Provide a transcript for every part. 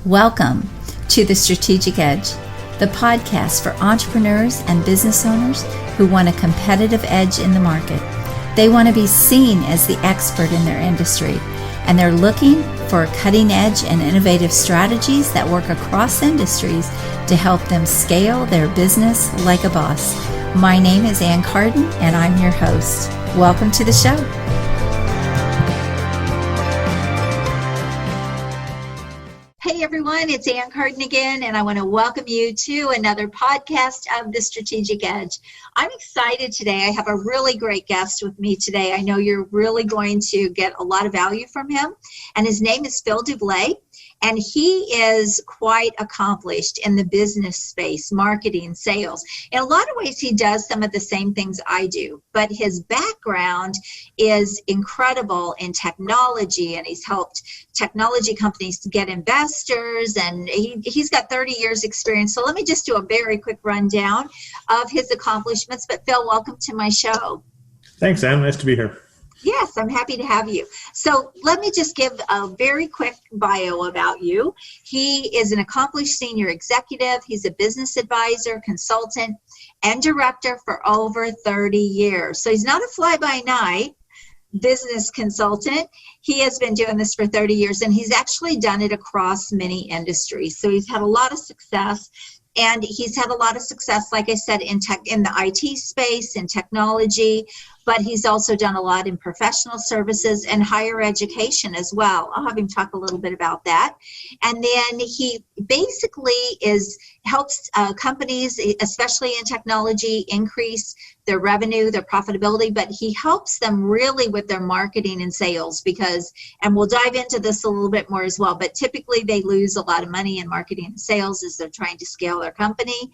Welcome to The Strategic Edge, the podcast for entrepreneurs and business owners who want a competitive edge in the market. They want to be seen as the expert in their industry, and they're looking for cutting edge and innovative strategies that work across industries to help them scale their business like a boss. My name is Carden, and I'm your host. Welcome to the show. Hey everyone, it's Carden again, and I want to welcome you to another podcast of The Strategic Edge. I'm excited today. I have a really great guest with me today. I know you're really going to get a lot of value from him, and his name is Doublet. And he is quite accomplished in the business space, marketing, sales. In a lot of ways, he does some of the same things I do, but his background is incredible in technology, and he's helped technology companies to get investors, and he's got 30 years experience. So let me just do a very quick rundown of his accomplishments. But Phil, welcome to my show. Thanks, Ann. Nice to be here. Yes, I'm happy to have you. So let me just give a very quick bio about you. He is an accomplished senior executive. He's a business advisor, consultant, and director for over 30 years. So he's not a fly-by-night business consultant. He has been doing this for 30 years, and he's actually done it across many industries. So he's had a lot of success. And he's had a lot of success, like I said, in the IT space, in technology, but he's also done a lot in professional services and higher education as well. I'll have him talk a little bit about that. And then he basically helps companies, especially in technology, increase their revenue, their profitability, but he helps them really with their marketing and sales and we'll dive into this a little bit more as well, but typically they lose a lot of money in marketing and sales as they're trying to scale their company.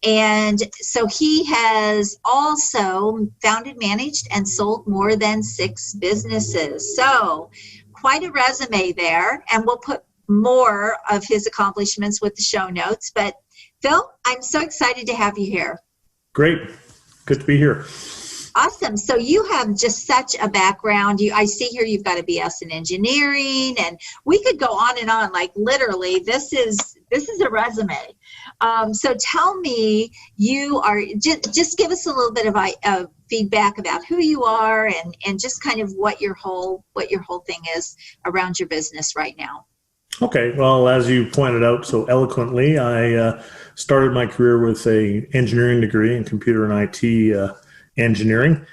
And so he has also founded, managed, and sold more than 6 businesses. So quite a resume there, and we'll put more of his accomplishments with the show notes. But Phil, I'm so excited to have you here. Great. Good to be here. Awesome. So you have just such a background. I see here you've got a BS in engineering, and we could go on and on. Like literally, this is a resume. So tell me, just give us a little bit of feedback about who you are and just kind of what your whole thing is around your business right now. Okay. Well, as you pointed out so eloquently, I started my career with a engineering degree in computer and IT engineering.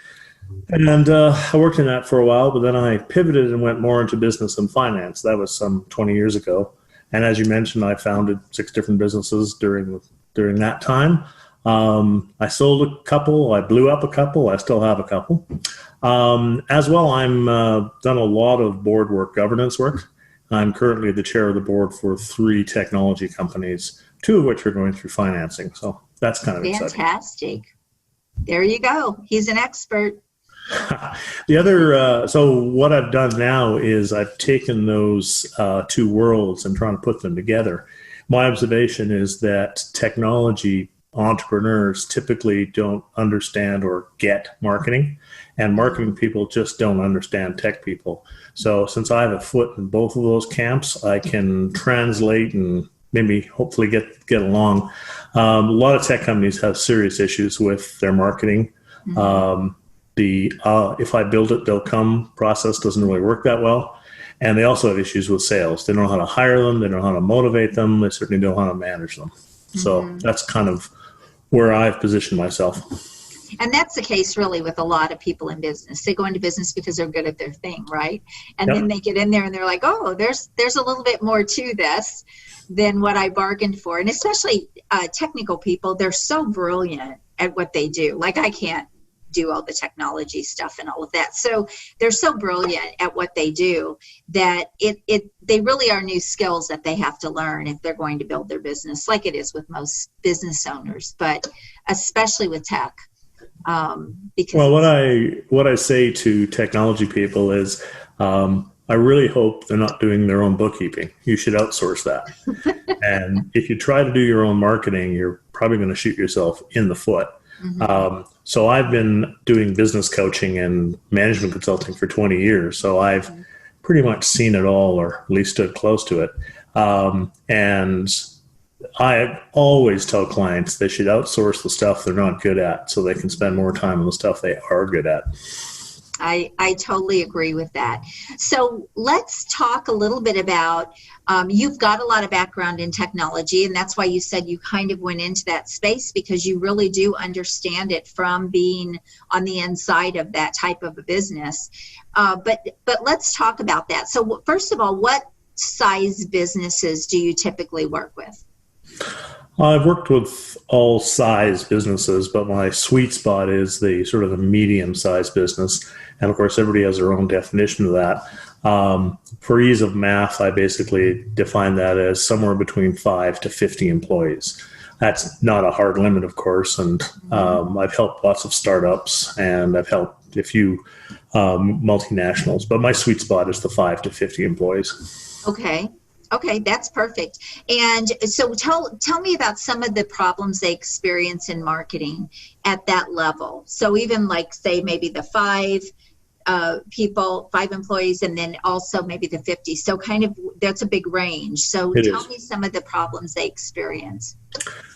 And I worked in that for a while, but then I pivoted and went more into business and finance. That was some 20 years ago. And as you mentioned, I founded 6 different businesses during that time. I sold a couple, I blew up a couple, I still have a couple. As well, I'm done a lot of board work, governance work. I'm currently the chair of the board for 3 technology companies, 2 of which are going through financing. So that's kind of exciting. Fantastic. There you go. He's an expert. The other, so what I've done now is I've taken those 2 worlds and trying to put them together. My observation is that technology entrepreneurs typically don't understand or get marketing, and marketing people just don't understand tech people. So since I have a foot in both of those camps, I can translate and maybe hopefully get along. A lot of tech companies have serious issues with their marketing. Mm-hmm. If I build it, they'll come process doesn't really work that well. And they also have issues with sales. They don't know how to hire them. They don't know how to motivate them. They certainly don't know how to manage them. Mm-hmm. So that's kind of where I've positioned myself. And that's the case really with a lot of people in business. They go into business because they're good at their thing, right? And then they get in there and they're like, oh, there's a little bit more to this than what I bargained for. And especially technical people, they're so brilliant at what they do. Like I can't do all the technology stuff and all of that. So they're so brilliant at what they do that they really are new skills that they have to learn if they're going to build their business, like it is with most business owners, but especially with tech. Because what I say to technology people is I really hope they're not doing their own bookkeeping. You should outsource that. And if you try to do your own marketing, you're probably going to shoot yourself in the foot. Mm-hmm. So I've been doing business coaching and management consulting for 20 years. So I've pretty much seen it all, or at least stood close to it. And I always tell clients they should outsource the stuff they're not good at so they can spend more time on the stuff they are good at. I totally agree with that. So let's talk a little bit about, you've got a lot of background in technology, and that's why you said you kind of went into that space, because you really do understand it from being on the inside of that type of a business. But let's talk about that. So first of all, what size businesses do you typically work with? I've worked with all size businesses, but my sweet spot is the sort of the medium-sized business. And of course, everybody has their own definition of that. For ease of math, I basically define that as somewhere between 5 to 50 employees. That's not a hard limit, of course. And I've helped lots of startups, and I've helped a few multinationals. But my sweet spot is the 5 to 50 employees. Okay, that's perfect. And so tell me about some of the problems they experience in marketing at that level. So even like, say, maybe the 5 employees, and then also maybe the 50. So kind of, that's a big range. So tell me some of the problems they experience.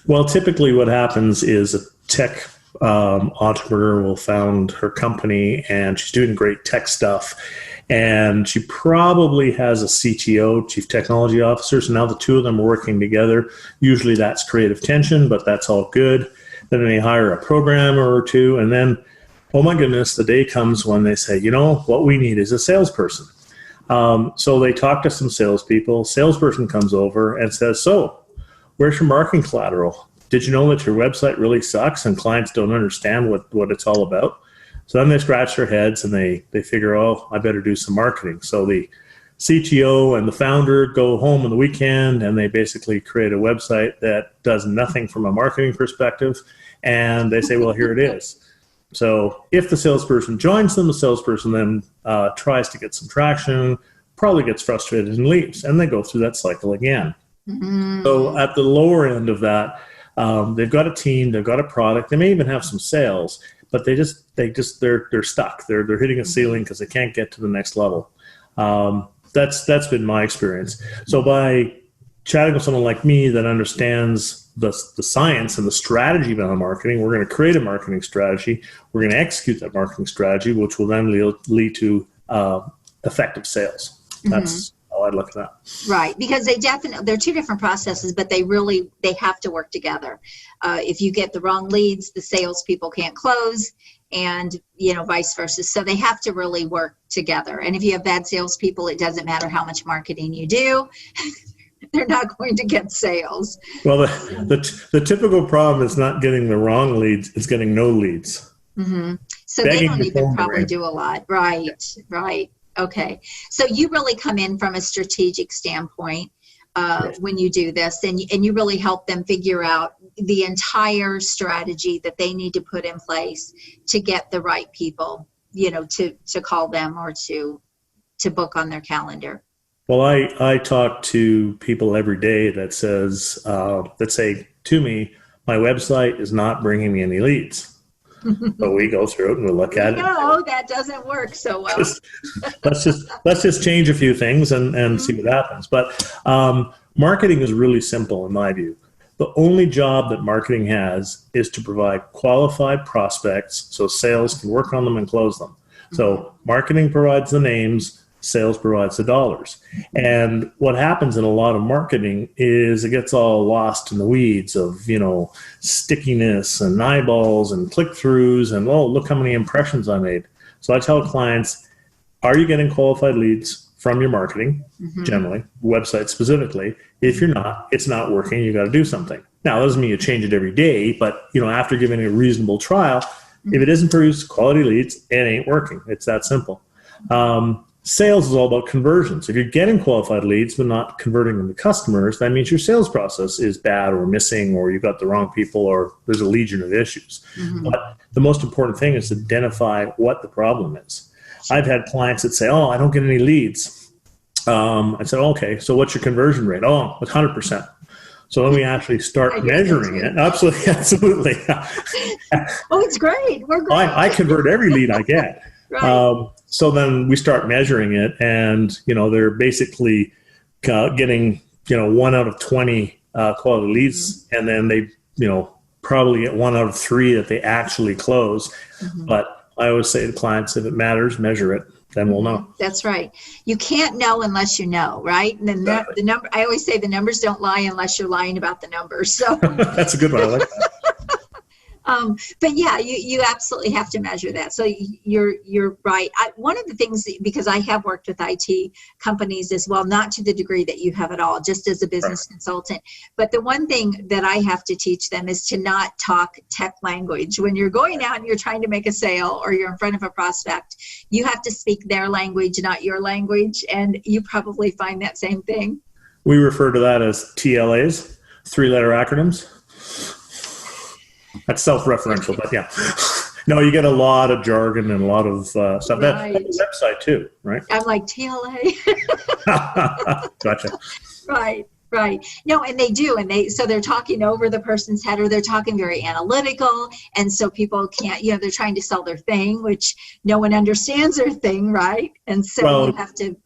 Well, typically what happens is a tech entrepreneur will found her company, and she's doing great tech stuff. And she probably has a CTO, Chief Technology Officer. So now the two of them are working together. Usually that's creative tension, but that's all good. Then they hire a programmer or two. And then, oh my goodness, the day comes when they say, what we need is a salesperson. So they talk to some salespeople. Salesperson comes over and says, so where's your marketing collateral? Did you know that your website really sucks and clients don't understand what it's all about? So then they scratch their heads and they figure, I better do some marketing. So the CTO and the founder go home on the weekend, and they basically create a website that does nothing from a marketing perspective. And they say, well, here it is. So if the salesperson joins them, the salesperson then tries to get some traction, probably gets frustrated and leaves. And they go through that cycle again. Mm-hmm. So at the lower end of that, they've got a team, they've got a product, they may even have some sales, but they're stuck. They're hitting a ceiling because they can't get to the next level. That's been my experience. So by chatting with someone like me that understands the science and the strategy behind marketing, we're going to create a marketing strategy. We're going to execute that marketing strategy, which will then lead to effective sales. That's how I'd look at that. Right, because they're two different processes, but they have to work together. If you get the wrong leads, the salespeople can't close, and vice versa. So they have to really work together. And if you have bad salespeople, it doesn't matter how much marketing you do. They're not going to get sales. Well, the typical problem is not getting the wrong leads; it's getting no leads. Mm-hmm. So they don't even probably do a lot. Right. Okay. So you really come in from a strategic standpoint when you do this, and you really help them figure out the entire strategy that they need to put in place to get the right people, to call them or to book on their calendar. Well, I talk to people every day that say to me, my website is not bringing me any leads. But we go through it and we look at it. No, that doesn't work so well. let's just change a few things and see what happens. But marketing is really simple in my view. The only job that marketing has is to provide qualified prospects so sales can work on them and close them. So marketing provides the names, sales provides the dollars. And what happens in a lot of marketing is it gets all lost in the weeds of, stickiness and eyeballs and click-throughs and, look how many impressions I made. So I tell clients, are you getting qualified leads from your marketing, generally, website specifically? If you're not, it's not working, you got to do something. Now, that doesn't mean you change it every day, but, after giving it a reasonable trial, if it doesn't produce quality leads, it ain't working. It's that simple. Sales is all about conversions. If you're getting qualified leads but not converting them to customers, that means your sales process is bad or missing, or you've got the wrong people, or there's a legion of issues. But the most important thing is to identify what the problem is. I've had clients that say, I don't get any leads. I said, okay, so what's your conversion rate? It's 100%. So then we actually start measuring it. Absolutely. It's great. We're great. I convert every lead I get. Right. So then we start measuring it, and they're basically getting 1 out of 20 quality leads, and then they, probably get 1 out of 3 that they actually close. But I always say to clients, if it matters, measure it, then we'll know. That's right. You can't know unless you know, right? And then the number, I always say the numbers don't lie unless you're lying about the numbers. So That's a good one. I like that. But yeah, you absolutely have to measure that. So you're right. One of the things, because I have worked with IT companies as well, not to the degree that you have at all, just as a business consultant. But the one thing that I have to teach them is to not talk tech language. When you're going out and you're trying to make a sale or you're in front of a prospect, you have to speak their language, not your language. And you probably find that same thing. We refer to that as TLAs, 3-letter acronyms. That's self-referential, but yeah. No, you get a lot of jargon and a lot of stuff. Right. That's the website too, right? I'm like, TLA. Gotcha. Right. No, and they do. And so they're talking over the person's head, or they're talking very analytical. And so people can't, they're trying to sell their thing, which no one understands their thing, right? And so you have to.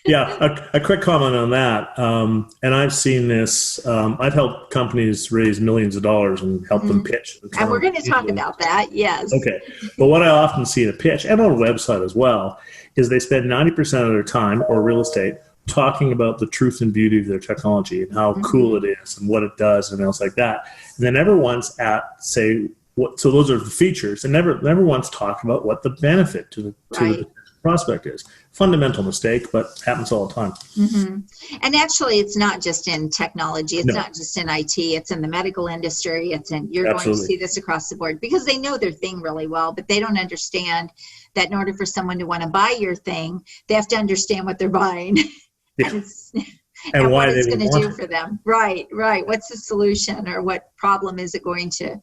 Yeah, a quick comment on that. And I've seen this. I've helped companies raise millions of dollars and help them pitch. And we're going to talk about that, yes. Okay. But what I often see in a pitch, and on a website as well, is they spend 90% of their time, or real estate, talking about the truth and beauty of their technology and how cool it is and what it does and else like that. And they never once say, so those are the features, and never once talk about what the benefit to the prospect is. Fundamental mistake, but happens all the time. And actually, it's not just in technology. It's not just in IT. It's in the medical industry. You're going to see this across the board, because they know their thing really well, but they don't understand that in order for someone to want to buy your thing, they have to understand what they're buying and what it's going to do for them. Right. What's the solution, or what problem is it going to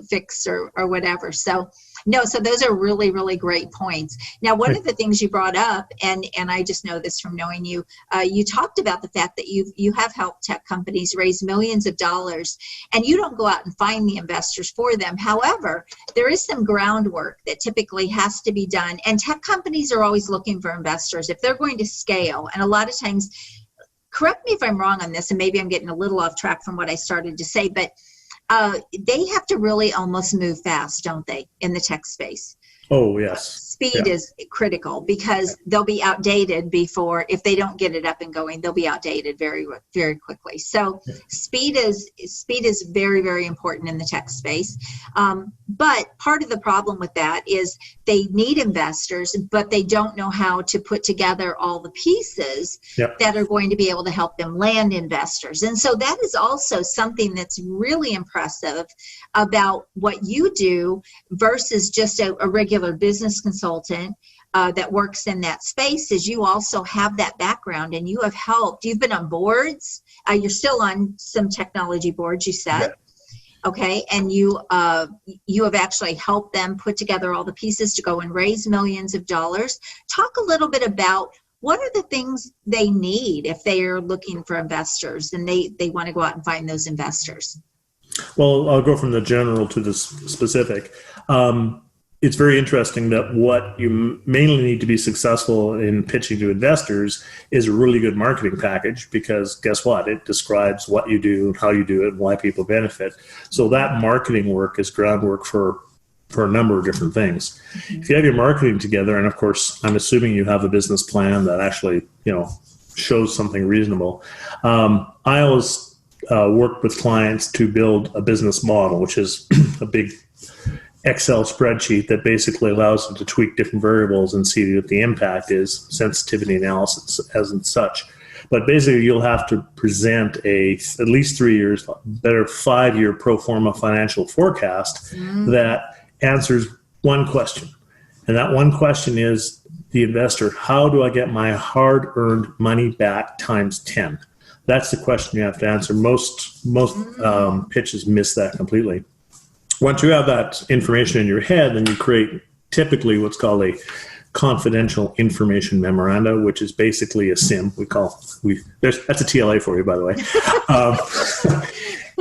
fix, or whatever. So those are really, really great points. Now, one of the things you brought up, and I just know this from knowing you, you talked about the fact that you have helped tech companies raise millions of dollars, and you don't go out and find the investors for them. However, there is some groundwork that typically has to be done, and tech companies are always looking for investors if they're going to scale. And a lot of times, correct me if I'm wrong on this, and maybe I'm getting a little off track from what I started to say, but they have to really almost move fast, don't they, in the tech space? Oh, yes. Speed is critical, because they'll be outdated if they don't get it up and going, they'll be outdated very, very quickly. So speed is very, very important in the tech space. But part of the problem with that is they need investors, but they don't know how to put together all the pieces that are going to be able to help them land investors. And so that is also something that's really impressive about what you do versus just a regular business consultant that works in that space, is you also have that background, and you have helped. You've been on boards. You're still on some technology boards, you said. Okay, and you have actually helped them put together all the pieces to go and raise millions of dollars. Talk a little bit about what are the things they need if they are looking for investors and they want to go out and find those investors. Well, I'll go from the general to the specific. It's very interesting that what you mainly need to be successful in pitching to investors is a really good marketing package, because guess what? It describes what you do and how you do it and why people benefit. So that marketing work is groundwork for a number of different things. If you have your marketing together, and of course, I'm assuming you have a business plan that actually, shows something reasonable. I always work with clients to build a business model, which is a big Excel spreadsheet that basically allows them to tweak different variables and see what the impact is, sensitivity analysis as and such. But basically, you'll have to present at least 3 years, better 5-year pro forma financial forecast that answers one question. And that one question is the investor, how do I get my hard-earned money back times 10? That's the question you have to answer. Most pitches miss that completely. Once you have that information in your head, then you create typically what's called a confidential information memoranda, which is basically a SIM. That's a TLA for you, by the way.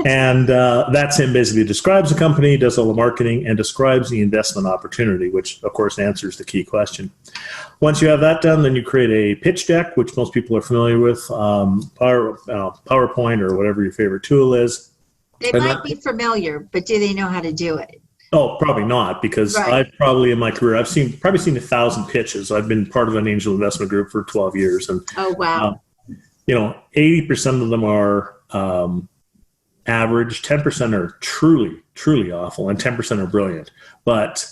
And that's him basically describes the company, does all the marketing, and describes the investment opportunity, which, of course, answers the key question. Once you have that done, then you create a pitch deck, which most people are familiar with, PowerPoint or whatever your favorite tool is. They might be familiar, but do they know how to do it? Oh, probably not, because I've probably in my career, I've probably seen 1,000 pitches. I've been part of an angel investment group for 12 years. And, oh, wow. 80% of them are average, 10% are truly, truly awful, and 10% are brilliant. But,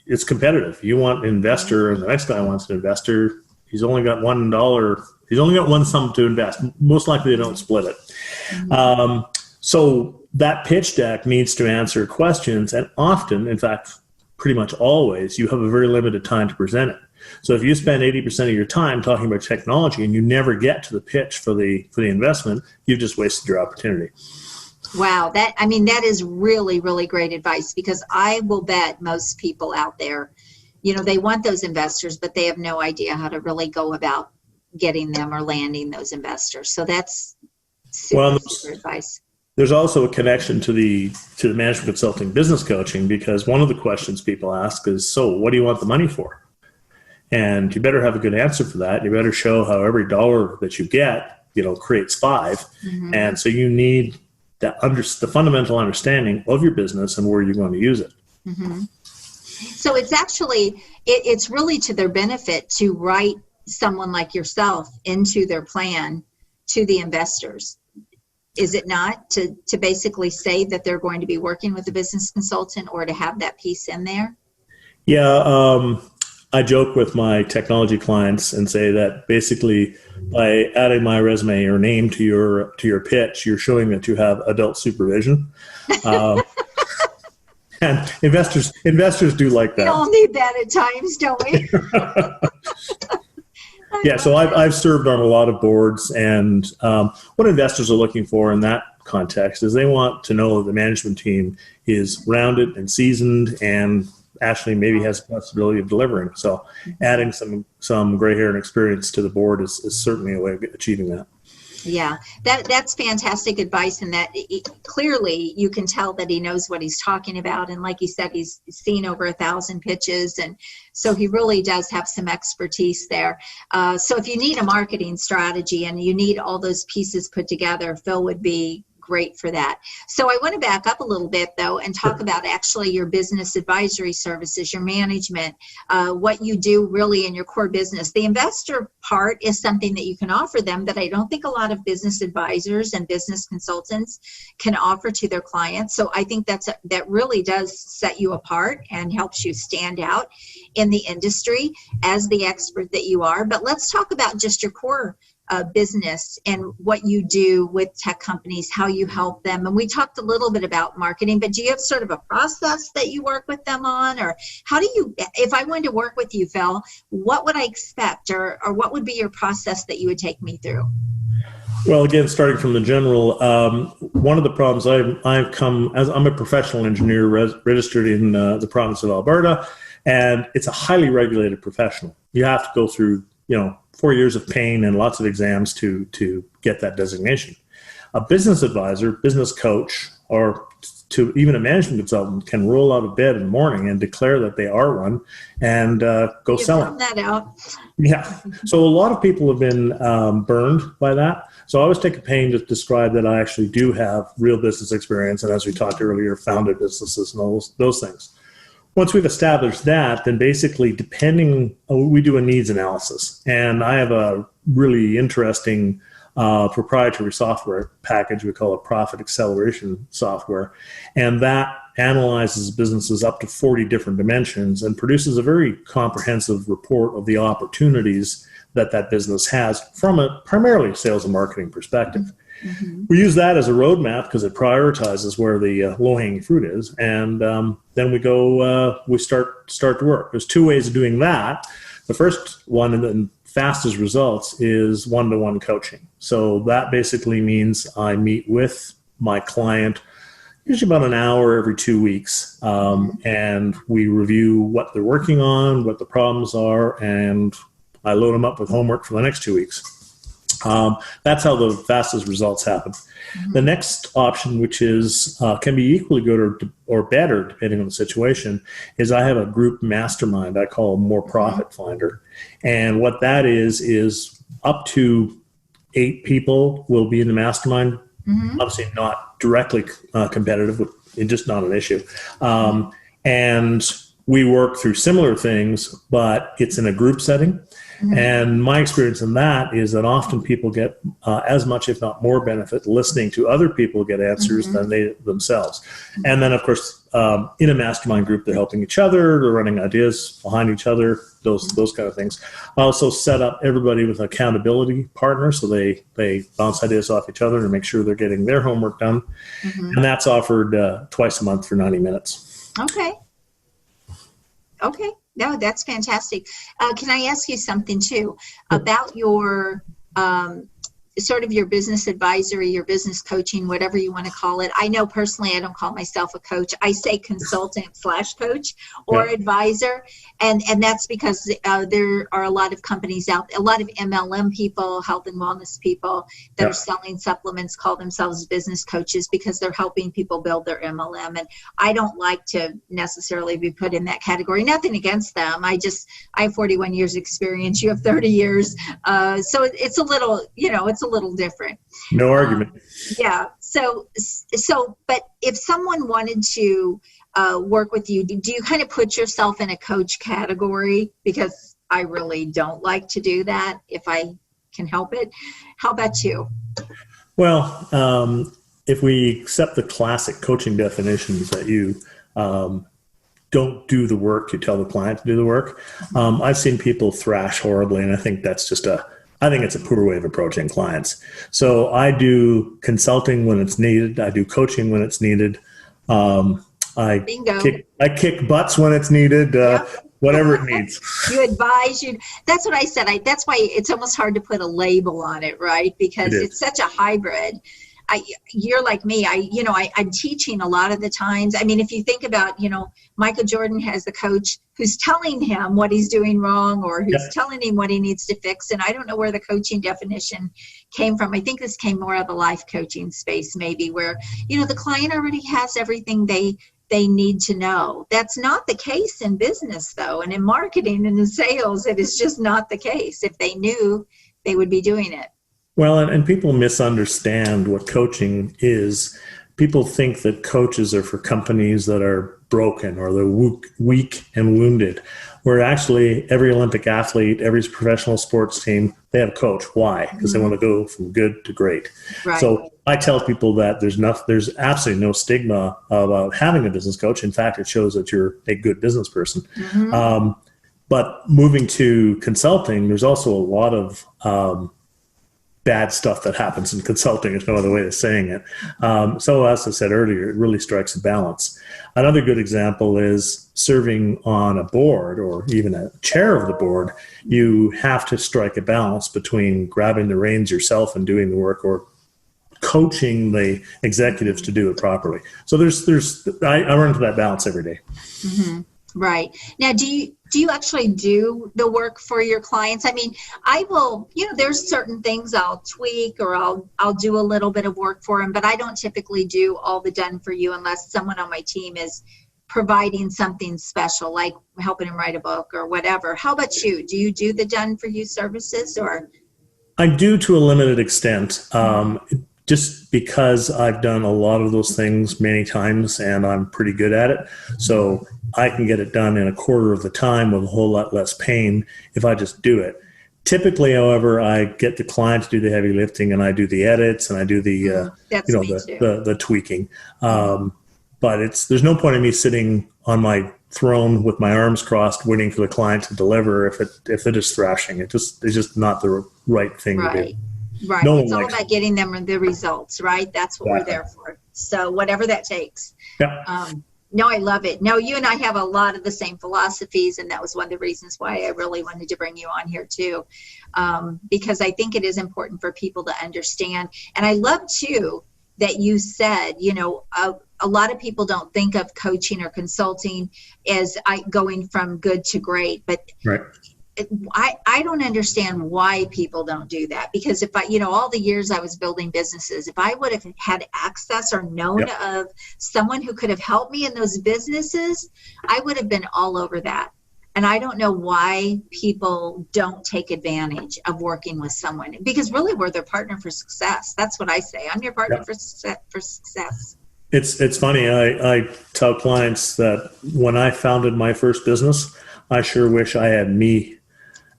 it's competitive. You want an investor, and the next guy wants an investor. He's only got $1. He's only got one sum to invest. Most likely they don't split it. Mm-hmm. So that pitch deck needs to answer questions, and often, in fact, pretty much always, you have a very limited time to present it. So if you spend 80% of your time talking about technology and you never get to the pitch for the investment, you've just wasted your opportunity. Wow, that is really, really great advice, because I will bet most people out there, they want those investors, but they have no idea how to really go about getting them or landing those investors. So that's super advice. There's also a connection to the management consulting business coaching, because one of the questions people ask is, so what do you want the money for? And you better have a good answer for that. You better show how every dollar that you get, creates 5. Mm-hmm. And so you need the fundamental understanding of your business and where you're going to use it. Mm-hmm. So it's actually, it's really to their benefit to write someone like yourself into their plan to the investors. Is it not, to basically say that they're going to be working with a business consultant, or to have that piece in there? Yeah, I joke with my technology clients and say that basically by adding my resume or name to your pitch, you're showing that you have adult supervision. And investors do like that. We all need that at times, don't we? Yeah, so I've served on a lot of boards, and what investors are looking for in that context is they want to know the management team is rounded and seasoned and actually maybe has the possibility of delivering. So adding some gray hair and experience to the board is certainly a way of achieving that. Yeah, that's fantastic advice, and that clearly you can tell that he knows what he's talking about. And like he said, he's seen over 1,000 pitches, and so he really does have some expertise there. So if you need a marketing strategy and you need all those pieces put together, Phil would be great for that. So I want to back up a little bit, though, and talk about actually your business advisory services, your management, what you do really in your core business. The investor part is something that you can offer them that I don't think a lot of business advisors and business consultants can offer to their clients. So I think that really does set you apart and helps you stand out in the industry as the expert that you are. But let's talk about just your core business and what you do with tech companies, how you help them. And we talked a little bit about marketing, but do you have sort of a process that you work with them on? Or how do you, if I wanted to work with you, Phil, what would I expect, or what would be your process that you would take me through? Well, again, starting from the general, one of the problems I've come, as I'm a professional engineer registered in the province of Alberta, and it's a highly regulated profession. You have to go through 4 years of pain and lots of exams to get that designation. A business advisor, business coach, or to even a management consultant can roll out of bed in the morning and declare that they are one and go sell it. That out. Yeah. So a lot of people have been burned by that. So I always take a pain to describe that I actually do have real business experience, and as we talked earlier, founded businesses and those things. Once we've established that, then basically we do a needs analysis. And I have a really interesting proprietary software package. We call it Profit Acceleration Software. And that analyzes businesses up to 40 different dimensions and produces a very comprehensive report of the opportunities that business has from a primarily sales and marketing perspective. Mm-hmm. We use that as a roadmap because it prioritizes where the low-hanging fruit is, and then we start to work. There's 2 ways of doing that. The first one, and fastest results, is one-to-one coaching. So that basically means I meet with my client usually about an hour every 2 weeks, and we review what they're working on, what the problems are, and I load them up with homework for the next 2 weeks. That's how the fastest results happen. Mm-hmm. The next option, which is can be equally good or better depending on the situation, is I have a group mastermind I call More Profit Finder. And what that is up to 8 people will be in the mastermind. Mm-hmm. Obviously not directly competitive, it's just not an issue. And we work through similar things, but it's in a group setting. Mm-hmm. And my experience in that is that often people get as much, if not more, benefit listening to other people get answers than they themselves. And then, of course, in a mastermind group, they're helping each other, they're running ideas behind each other, those kind of things. I also set up everybody with an accountability partner, so they bounce ideas off each other to make sure they're getting their homework done. And that's offered twice a month for 90 minutes. Okay. No, that's fantastic. Can I ask you something too about your sort of your business advisory, your business coaching, whatever you want to call it? I know personally, I don't call myself a coach. I say consultant/coach or advisor. And that's because there are a lot of companies out there, a lot of MLM people, health and wellness people that are selling supplements, call themselves business coaches because they're helping people build their MLM. And I don't like to necessarily be put in that category. Nothing against them. I have 41 years experience. You have 30 years. So it's a little, it's a little different. No argument. But if someone wanted to work with you, do you kind of put yourself in a coach category? Because I really don't like to do that if I can help it. How about you? Well, if we accept the classic coaching definitions that you don't do the work, you tell the client to do the work. I've seen people thrash horribly, and I think that's I think it's a poor way of approaching clients. So I do consulting when it's needed. I do coaching when it's needed. I kick butts when it's needed, whatever it needs. You advise. That's what I said. That's why it's almost hard to put a label on it, right? Because it's such a hybrid. You're like me. I'm teaching a lot of the times. I mean, if you think about, Michael Jordan has the coach who's telling him what he's doing wrong or who's telling him what he needs to fix. And I don't know where the coaching definition came from. I think this came more out of the life coaching space, maybe, where, the client already has everything they need to know. That's not the case in business, though. And in marketing and in sales, it is just not the case. If they knew, they would be doing it. Well, and people misunderstand what coaching is. People think that coaches are for companies that are broken or they're weak and wounded, where actually every Olympic athlete, every professional sports team, they have a coach. Why? Because they want to go from good to great. Right. So I tell people that there's absolutely no stigma about having a business coach. In fact, it shows that you're a good business person. But moving to consulting, there's also a lot of bad stuff that happens in consulting. There's no other way of saying it. So as I said earlier, it really strikes a balance. Another good example is serving on a board or even a chair of the board. You have to strike a balance between grabbing the reins yourself and doing the work or coaching the executives to do it properly. So I run into that balance every day. Mm-hmm. Right. Now, do you actually do the work for your clients? I mean, I will, there's certain things I'll tweak or I'll do a little bit of work for them, but I don't typically do all the done for you unless someone on my team is providing something special, like helping them write a book or whatever. How about you? Do you do the done for you services or? I do to a limited extent. Just because I've done a lot of those things many times and I'm pretty good at it. So I can get it done in a quarter of the time with a whole lot less pain if I just do it. Typically, however, I get the client to do the heavy lifting and I do the edits and I do the the tweaking. But there's no point in me sitting on my throne with my arms crossed waiting for the client to deliver if they're just thrashing. It's just not the right thing to do. Right. No, it's all about getting them the results, right? That's what we're there for. So whatever that takes. Yeah. No, I love it. No, you and I have a lot of the same philosophies, and that was one of the reasons why I really wanted to bring you on here too, because I think it is important for people to understand. And I love too that you said, a lot of people don't think of coaching or consulting as going from good to great, but I don't understand why people don't do that, because if all the years I was building businesses, if I would have had access or known of someone who could have helped me in those businesses, I would have been all over that. And I don't know why people don't take advantage of working with someone, because really we're their partner for success. That's what I say. I'm your partner for success. It's funny. I tell clients that when I founded my first business, I sure wish I had me.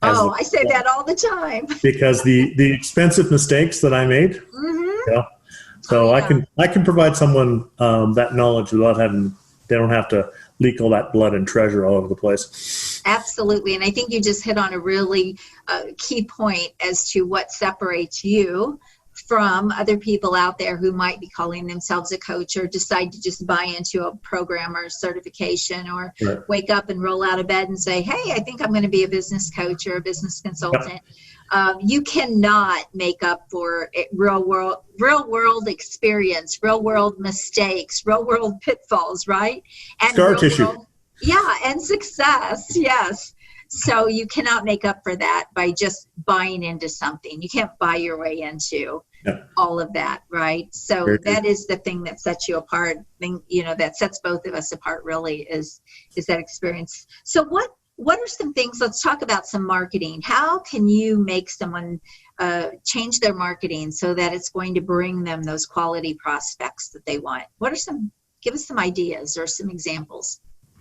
I say that all the time. Because the expensive mistakes that I made, so I can provide someone that knowledge without they don't have to leak all that blood and treasure all over the place. Absolutely. And I think you just hit on a really key point as to what separates you from other people out there who might be calling themselves a coach or decide to just buy into a program or a certification, or wake up and roll out of bed and say, hey, I think I'm going to be a business coach or a business consultant. You cannot make up for real world experience, real world mistakes, real world pitfalls, right? And scar tissue. And success. Yes. So you cannot make up for that by just buying into something. You can't buy your way into all of that, right? So that is the thing that sets you apart. That sets both of us apart really is that experience. So what are some things, let's talk about some marketing. How can you make someone change their marketing so that it's going to bring them those quality prospects that they want? Give us some ideas or some examples.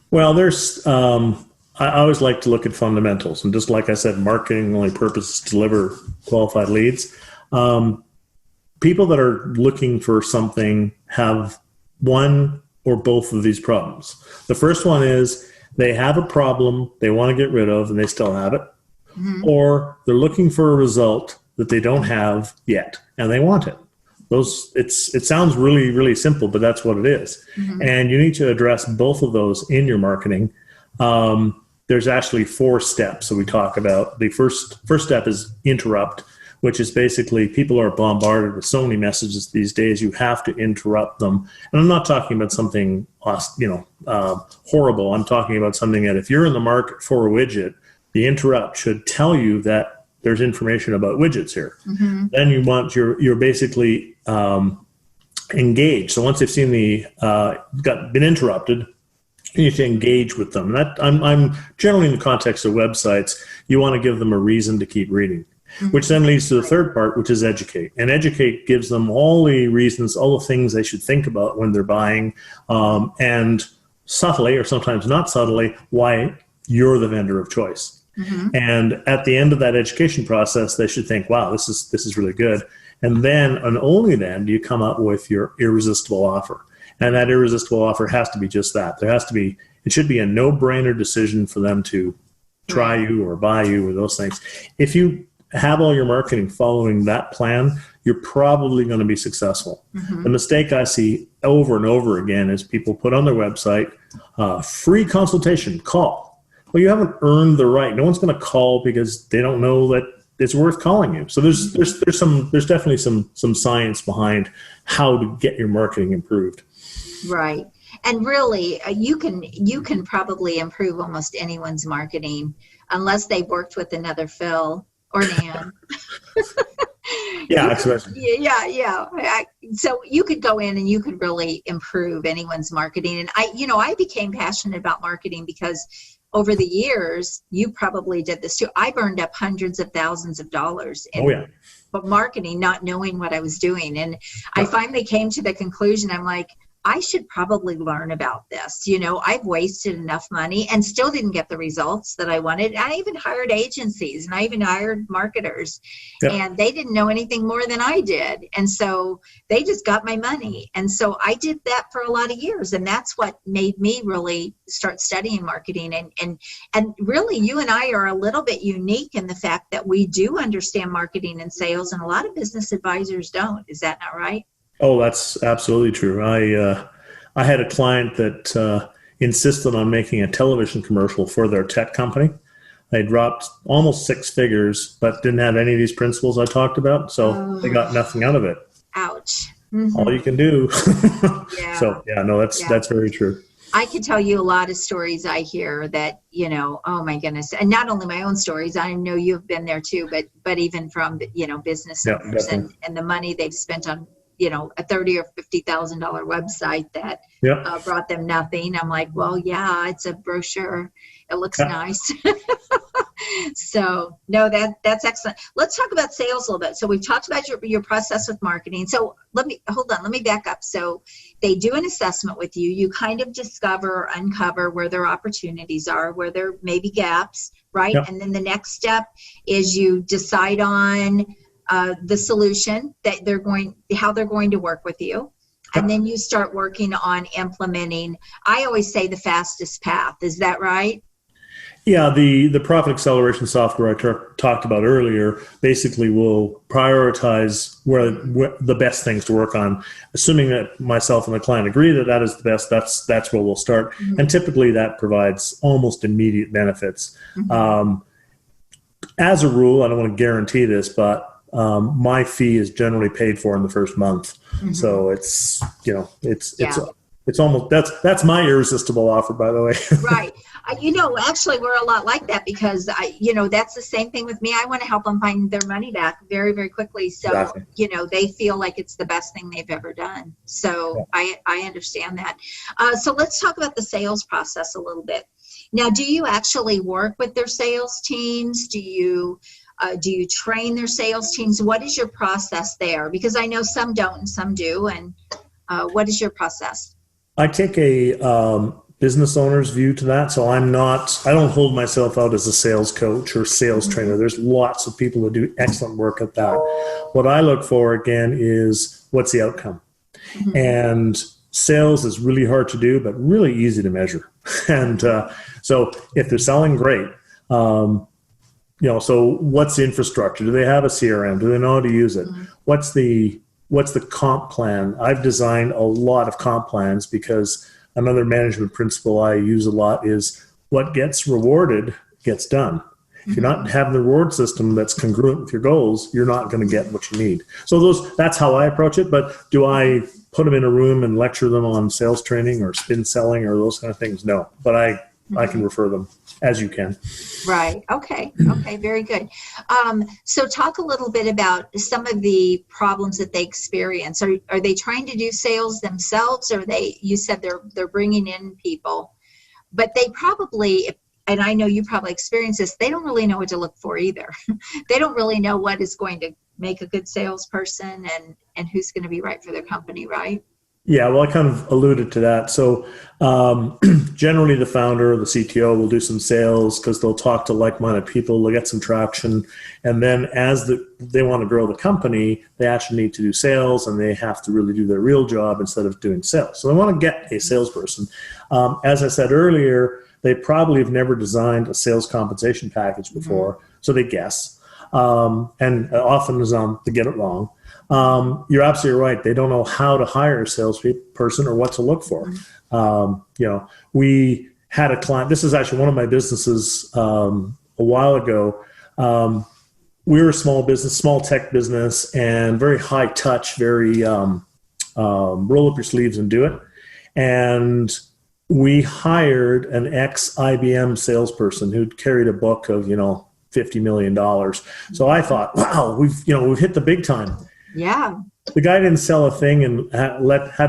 Well, there's, I always like to look at fundamentals, and just like I said, marketing only purpose is to deliver qualified leads. People that are looking for something have one or both of these problems. The first one is they have a problem they want to get rid of and they still have it, or they're looking for a result that they don't have yet and they want it. It sounds really, really simple, but that's what it is. And you need to address both of those in your marketing. There's actually 4 steps that we talk about. The first step is interrupt, which is basically people are bombarded with so many messages these days, you have to interrupt them. And I'm not talking about something horrible. I'm talking about something that if you're in the market for a widget, the interrupt should tell you that there's information about widgets here. Then you're basically engaged. So once they've seen been interrupted, you need to engage with them. I'm generally in the context of websites, you want to give them a reason to keep reading, which then leads to the third part, which is educate. And educate gives them all the reasons, all the things they should think about when they're buying, and subtly, or sometimes not subtly, why you're the vendor of choice. And at the end of that education process, they should think, wow, this is really good. And then, and only then, do you come up with your irresistible offer. And that irresistible offer has to be just that. It should be a no-brainer decision for them to try you or buy you or those things. If you have all your marketing following that plan, you're probably going to be successful. The mistake I see over and over again is people put on their website, free consultation, call. Well, you haven't earned the right. No one's going to call because they don't know that it's worth calling you. So there's definitely some science behind how to get your marketing improved. Right. And really, you can probably improve almost anyone's marketing unless they've worked with another Phil or Nan. So you could go in and you could really improve anyone's marketing. And I became passionate about marketing because over the years, you probably did this too. I burned up hundreds of thousands of dollars in marketing, not knowing what I was doing. And I finally came to the conclusion, I'm like, I should probably learn about this. I've wasted enough money and still didn't get the results that I wanted. I even hired agencies and I even hired marketers and they didn't know anything more than I did. And so they just got my money. And so I did that for a lot of years. And that's what made me really start studying marketing. And really, you and I are a little bit unique in the fact that we do understand marketing and sales, and a lot of business advisors don't. Is that not right? Oh, that's absolutely true. I had a client that insisted on making a television commercial for their tech company. They dropped almost 6 figures, but didn't have any of these principles I talked about, so they got nothing out of it. Ouch. All you can do. So, that's very true. I could tell you a lot of stories I hear that, you know, oh my goodness. And not only my own stories, I know you've been there too, but even from, you know, business Yeah, owners definitely. and the money they've spent on, you know, a $30,000 or $50,000 website that Yeah. brought them nothing. I'm like, well, yeah, it's a brochure. It looks Yeah. nice. So no, that's excellent. Let's talk about sales a little bit. So we've talked about your process with marketing. So let me back up. So they do an assessment with you. You kind of discover or uncover where their opportunities are, where there may be gaps, right? Yeah. And then the next step is you decide on the solution that how they're going to work with you. And then you start working on implementing, I always say, the fastest path. Is that right? Yeah, the profit acceleration software I talked about earlier basically will prioritize where the best things to work on, assuming that myself and the client agree that that is the best. That's where we'll start, and typically that provides almost immediate benefits. As a rule, I don't want to guarantee this, but my fee is generally paid for in the first month, so it's it's almost that's my irresistible offer, by the way. Right. You know, actually, we're a lot like that because that's the same thing with me. I want to help them find their money back very, very quickly. So, Exactly. They feel like it's the best thing they've ever done. So I understand that. So let's talk about the sales process a little bit. Now, do you actually work with their sales teams? Do you train their sales teams? What is your process there? Because I know some don't and some do. And what is your process? I take a business owner's view to that. So I don't hold myself out as a sales coach or sales trainer. There's lots of people who do excellent work at that. What I look for, again, is what's the outcome? And sales is really hard to do, but really easy to measure. And so if they're selling, great. So what's the infrastructure? Do they have a CRM? Do they know how to use it? What's the comp plan? I've designed a lot of comp plans because another management principle I use a lot is what gets rewarded gets done. If you're not having the reward system that's congruent with your goals, you're not going to get what you need. So that's how I approach it. But do I put them in a room and lecture them on sales training or spin selling or those kind of things? No, but I can refer them as you can. Right. Okay. Very good. So talk a little bit about some of the problems that they experience. Are they trying to do sales themselves, or you said they're bringing in people, but they probably, and I know you probably experience this, they don't really know what to look for either. They don't really know what is going to make a good salesperson and who's going to be right for their company, right? Yeah, well, I kind of alluded to that. So generally the founder or the CTO will do some sales because they'll talk to like-minded people, they'll get some traction. And then as they want to grow the company, they actually need to do sales and they have to really do their real job instead of doing sales. So they want to get a salesperson. As I said earlier, they probably have never designed a sales compensation package before, so they guess. And often they get it wrong. You're absolutely right. They don't know how to hire a salesperson or what to look for. We had a client. This is actually one of my businesses a while ago. We were a small tech business, and very high touch, very roll up your sleeves and do it. And we hired an ex-IBM salesperson who'd carried a book of $50 million. So I thought, wow, we've hit the big time. Yeah. The guy didn't sell a thing and had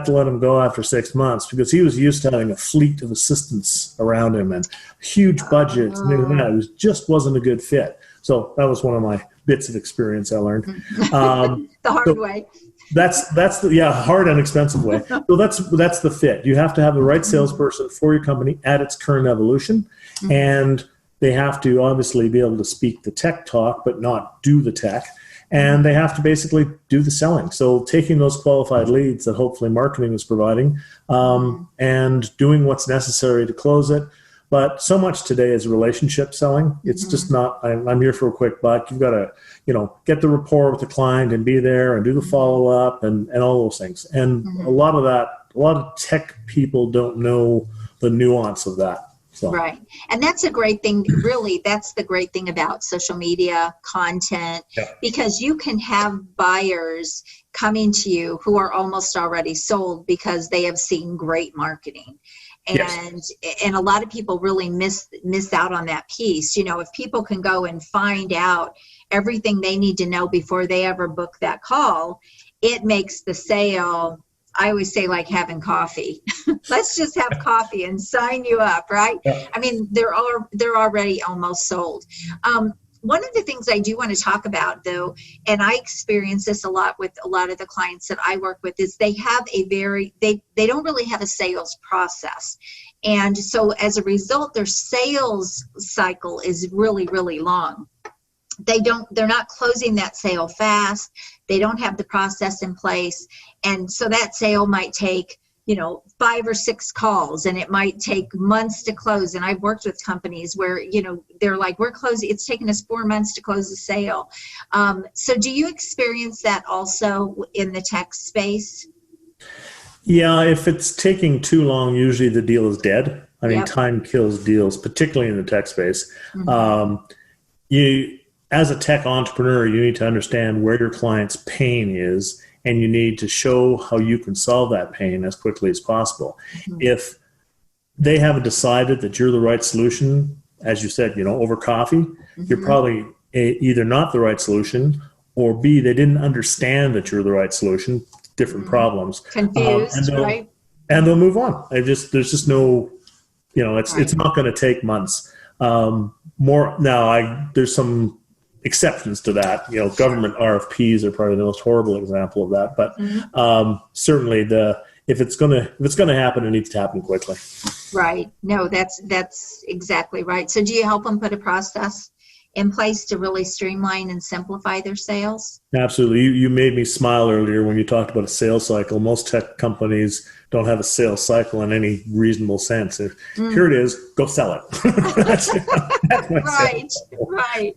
to let him go after 6 months because he was used to having a fleet of assistants around him and huge budgets and everything like that. It just wasn't a good fit. So that was one of my bits of experience I learned. The hard way. That's the hard and expensive way. So that's the fit. You have to have the right salesperson for your company at its current evolution, and they have to obviously be able to speak the tech talk but not do the tech. And they have to basically do the selling. So taking those qualified leads that hopefully marketing is providing and doing what's necessary to close it. But so much today is relationship selling. It's just not, I'm here for a quick buck. You've got to, get the rapport with the client and be there and do the follow-up and all those things. And a lot of tech people don't know the nuance of that. So. Right. And that's a great thing. Really, that's the great thing about social media content, because you can have buyers coming to you who are almost already sold because they have seen great marketing. Yes. and a lot of people really miss out on that piece. If people can go and find out everything they need to know before they ever book that call, it makes the sale, I always say, like having coffee. Let's just have coffee and sign you up, right? Yeah. I mean, they're already almost sold. One of the things I do want to talk about, though, and I experience this a lot with a lot of the clients that I work with, is they have they don't really have a sales process. And so as a result, their sales cycle is really, really long. They're not closing that sale fast. They don't have the process in place. And so that sale might take, 5 or 6 calls, and it might take months to close. And I've worked with companies where, they're like, we're closing, it's taken us 4 months to close the sale. So do you experience that also in the tech space? Yeah, if it's taking too long, usually the deal is dead. I mean, Yep. time kills deals, particularly in the tech space. Mm-hmm. As a tech entrepreneur, you need to understand where your client's pain is, and you need to show how you can solve that pain as quickly as possible. Mm-hmm. If they haven't decided that you're the right solution, as you said, over coffee, Mm-hmm. you're probably either not the right solution, or B, they didn't understand that you're the right solution, different Mm-hmm. problems. Confused, right? And they'll move on. There's just no, it's Right. not going to take months. There's some exceptions to that. Government RFPs are probably the most horrible example of that. But certainly, if it's gonna happen, it needs to happen quickly. Right. No, that's exactly right. So do you help them put a process in place to really streamline and simplify their sales? Absolutely. You made me smile earlier when you talked about a sales cycle. Most tech companies don't have a sales cycle in any reasonable sense. Here it is, go sell it. that's my Right. Right.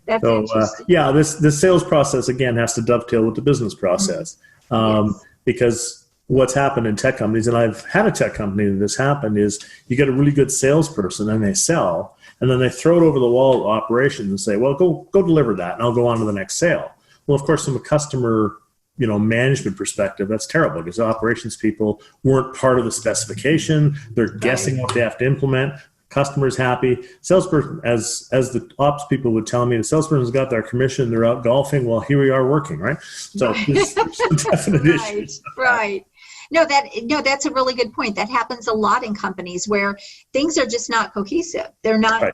That's So interesting. this sales process again has to dovetail with the business process, Yes. because what's happened in tech companies, and I've had a tech company that this happened, is you get a really good salesperson and they sell, and then they throw it over the wall at operations and say, well, go deliver that, and I'll go on to the next sale. Well, of course, from a customer management perspective, that's terrible, because the operations people weren't part of the specification. They're guessing what they have to implement. Customer's happy. Salesperson, as the ops people would tell me, the salesperson's got their commission, they're out golfing. Well, here we are working, right? So there's some definite issues. Right. No, that's a really good point. That happens a lot in companies where things are just not cohesive. They're not, Right.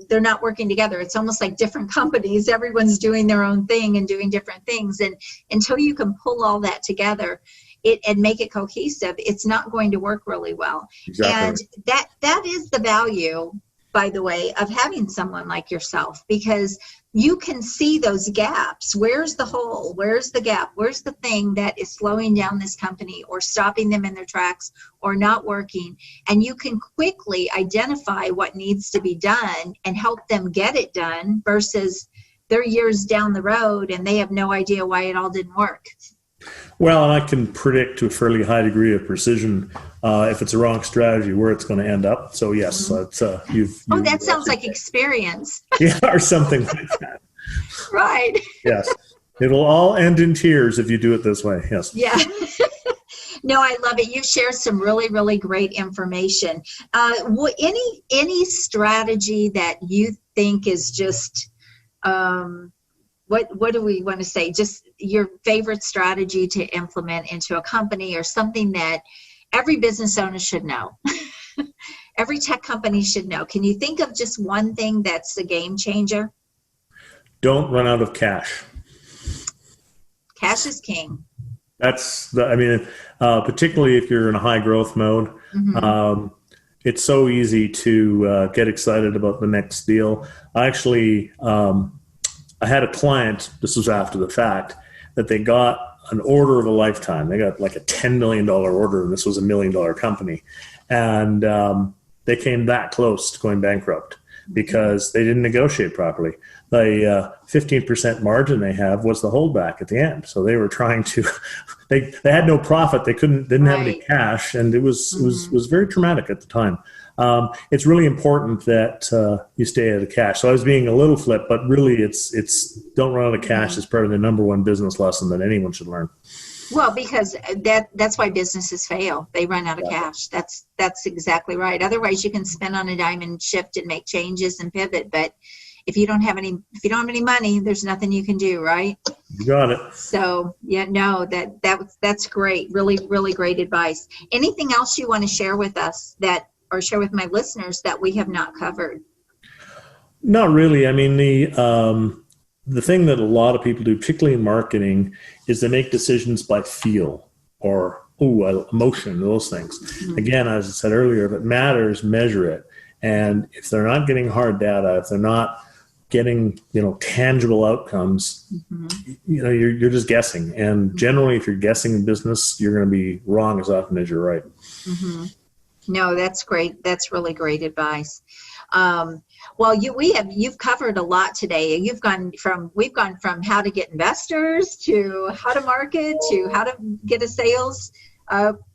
they're not working together. It's almost like different companies. Everyone's doing their own thing and doing different things. And until you can pull all that together and make it cohesive, it's not going to work really well. Exactly. And that is the value, by the way, of having someone like yourself, because you can see those gaps. Where's the hole? Where's the gap? Where's the thing that is slowing down this company or stopping them in their tracks or not working? And you can quickly identify what needs to be done and help them get it done, versus they're years down the road and they have no idea why it all didn't work. Well, and I can predict to a fairly high degree of precision if it's a wrong strategy where it's going to end up. So yes, that's That sounds like experience. Yeah, or something like that. Right. Yes, it'll all end in tears if you do it this way. Yes. Yeah. No, I love it. You share some really, really great information. Any strategy that you think is just what do we want to say? Just your favorite strategy to implement into a company, or something that every business owner should know? Every tech company should know. Can you think of just one thing that's a game changer? Don't run out of cash. Cash is king. Particularly if you're in a high growth mode, it's so easy to get excited about the next deal. I had a client, this was after the fact, that they got an order of a lifetime. They got like a $10 million order, and this was $1 million company. And they came that close to going bankrupt because they didn't negotiate properly. The 15% margin they have was the holdback at the end. So they were trying to, they had no profit. They didn't have any cash, and it was very traumatic at the time. It's really important that you stay out of cash. So I was being a little flip, but really it's don't run out of cash is probably the number one business lesson that anyone should learn. Well, because that's why businesses fail. They run out of cash. That's exactly right. Otherwise, you can spin on a dime and shift and make changes and pivot. But if you don't have any money, there's nothing you can do, right? You got it. So yeah, no, that's great. Really, really great advice. Anything else you want to share with us or share with my listeners that we have not covered? Not really. I mean, the thing that a lot of people do, particularly in marketing, is they make decisions by feel or emotion, those things. Mm-hmm. Again, as I said earlier, if it matters, measure it. And if they're not getting hard data, if they're not getting, tangible outcomes, mm-hmm. You're just guessing. And mm-hmm. generally, if you're guessing in business, you're going to be wrong as often as you're right. Mm-hmm. No, that's great. That's really great advice. Well, you've covered a lot today. We've gone from how to get investors to how to market to how to get a sales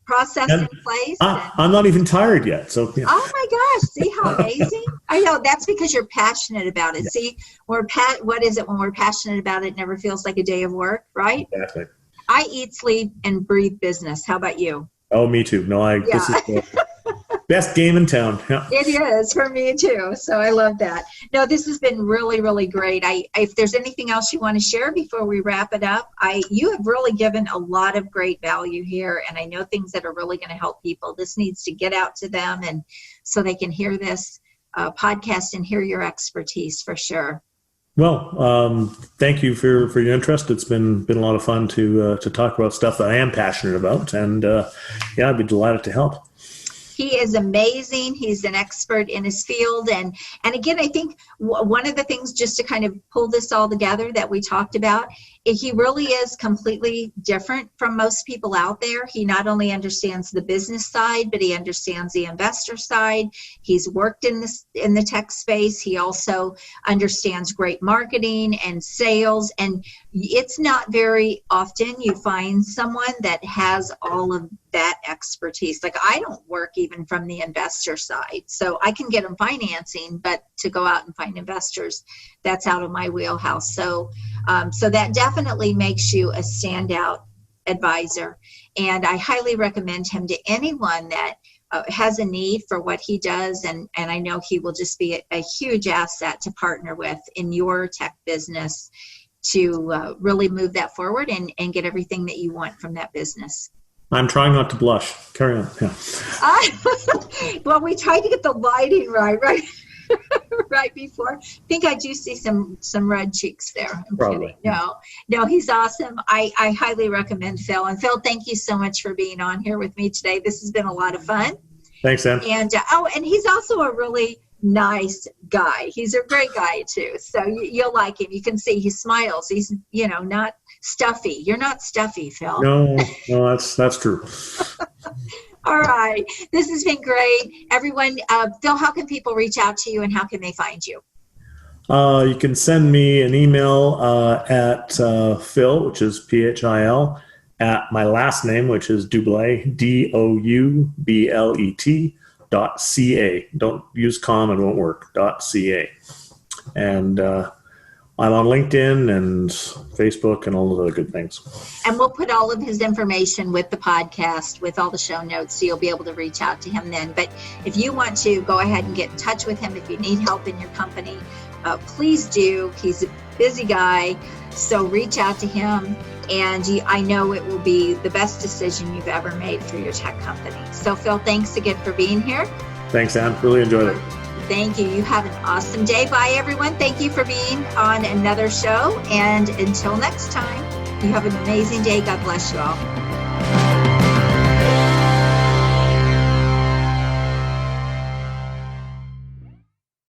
process in place. I'm not even tired yet. So yeah. Oh my gosh! See how amazing? I know that's because you're passionate about it. Yeah. See, what is it when we're passionate about it? It never feels like a day of work, right? Exactly. I eat, sleep, and breathe business. How about you? Oh, me too. No, this is the best game in town. Yeah. It is for me too. So I love that. No, this has been really, really great. If there's anything else you want to share before we wrap it up, you have really given a lot of great value here, and I know things that are really going to help people. This needs to get out to them, and so they can hear this podcast and hear your expertise for sure. Well, thank you for your interest. It's been a lot of fun to talk about stuff that I am passionate about, and I'd be delighted to help. He is amazing. He's an expert in his field. And again, I think one of the things, just to kind of pull this all together that we talked about, he really is completely different from most people out there. He not only understands the business side, but he understands the investor side. He's worked in the tech space. He also understands great marketing and sales. And it's not very often you find someone that has all of that expertise. Like, I don't work even from the investor side, so I can get them financing, but to go out and find investors, that's out of my wheelhouse. So that definitely makes you a standout advisor, and I highly recommend him to anyone that has a need for what he does, and I know he will just be a huge asset to partner with in your tech business to really move that forward and get everything that you want from that business. I'm trying not to blush. Carry on. Yeah. Well, we tried to get the lighting right right before. I think I do see some red cheeks there. I'm Probably. Kidding. No, he's awesome. I highly recommend Phil. And Phil, thank you so much for being on here with me today. This has been a lot of fun. Thanks, Ann. And and he's also a really nice guy. He's a great guy too. So you'll like him. You can see he smiles. He's not stuffy. You're not stuffy, Phil. No, that's true. All right. This has been great. Everyone, Phil, how can people reach out to you and how can they find you? You can send me an email at Phil, which is PHIL, at my last name, which is Doublet, DOUBLET.ca. Don't use .com, it won't work. .ca. And I'm on LinkedIn and Facebook and all those other good things. And we'll put all of his information with the podcast, with all the show notes, so you'll be able to reach out to him then. But if you want to, go ahead and get in touch with him. If you need help in your company, please do. He's a busy guy, so reach out to him. And I know it will be the best decision you've ever made for your tech company. So, Phil, thanks again for being here. Thanks, Ann. Really enjoyed it. Thank you. You have an awesome day. Bye, everyone. Thank you for being on another show. And until next time, you have an amazing day. God bless you all.